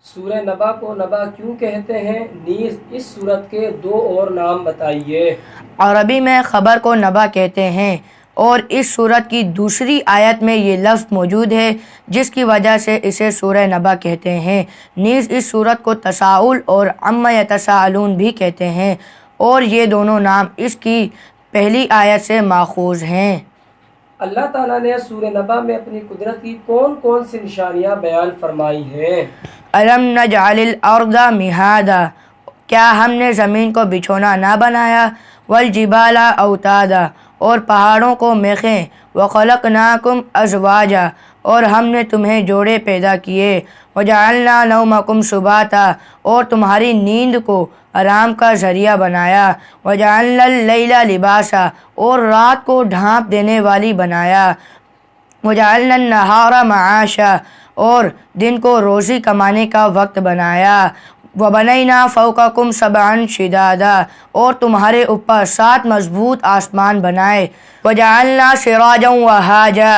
سورہ نبا کو نبا کیوں کہتے ہیں؟ نیز اس سورت کے دو اور نام بتائیے۔ عربی میں خبر کو نبا کہتے ہیں اور اس سورت کی دوسری آیت میں یہ لفظ موجود ہے جس کی وجہ سے اسے سورہ نبا کہتے ہیں۔ نیز اس سورت کو تساؤل اور عما یتساءلون بھی کہتے ہیں اور یہ دونوں نام اس کی پہلی آیت سے ماخوذ ہیں۔ اللہ تعالیٰ نے سورہ نبا میں اپنی قدرت کی کون کون سی نشانیاں بیان فرمائی ہیں؟ الم نجعل الارض مہادا، کیا ہم نے زمین کو بچھونا نہ بنایا؟ والجبال اوتادا، اور پہاڑوں کو میخیں، وخلقناکم ازواجا، اور ہم نے تمہیں جوڑے پیدا کیے، وجعلنا نومکم سباتا، اور تمہاری نیند کو آرام کا ذریعہ بنایا، وجعلنا اللیل لباسا، اور رات کو ڈھانپ دینے والی بنایا، وجعلنا النہار معاشا، اور دن کو روزی کمانے کا وقت بنایا، وبنینا فوقکم سبعا شدادا، اور تمہارے اوپر 7 مضبوط آسمان بنائے، وجعلنا سراجا وہاجا،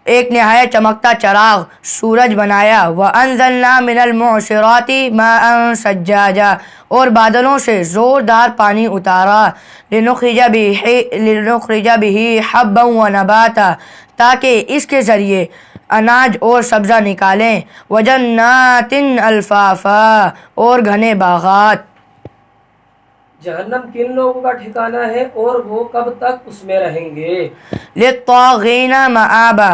ایک نہایت چمکتا چراغ سورج بنایا، وانزلنا من المعصرات ماء ثجاجا، اور بادلوں سے زوردار پانی اتارا، لنخرج به حبا ونباتا، تاکہ اس کے ذریعے اناج اور سبزہ نکالیں، وجنات الفافا، اور گھنے باغات۔ جہنم کن لوگوں کا ٹھکانہ ہے اور وہ کب تک اس میں رہیں گے؟ للطاغین مآبا،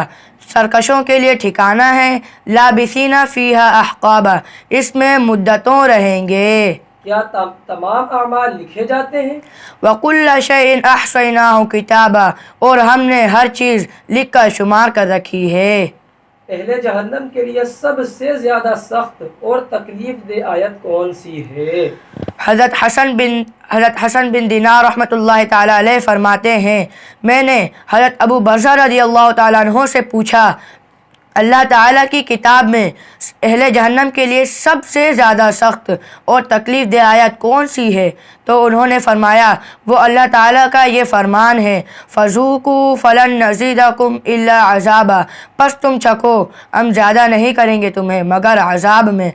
سرکشوں کے لیے ٹھکانہ ہے، لابثین فیہا احقابا، اس میں مدتوں رہیں گے۔ کیا تمام اعمال لکھے جاتے ہیں؟ وَكُلَّ شَيْءٍ أَحْصَيْنَاهُ كِتَابًا، اور ہم نے ہر چیز لکھ کر شمار کر رکھی ہے۔ اہل جہنم کے لیے سب سے زیادہ سخت اور تکلیف دہ آیت کون سی ہے؟ حضرت حسن بن دینار رحمۃ اللہ تعالیٰ علیہ فرماتے ہیں، میں نے حضرت ابو برزہ رضی اللہ تعالیٰ عنہ سے پوچھا، اللہ تعالیٰ کی کتاب میں اہل جہنم کے لیے سب سے زیادہ سخت اور تکلیف دہ آیت کون سی ہے؟ تو انہوں نے فرمایا، وہ اللہ تعالیٰ کا یہ فرمان ہے، فَذُوقُوا فَلَن نَّزِيدَكُمْ إِلَّا عَذَابًا، پس تم چکھو، ہم زیادہ نہیں کریں گے تمہیں مگر عذاب میں۔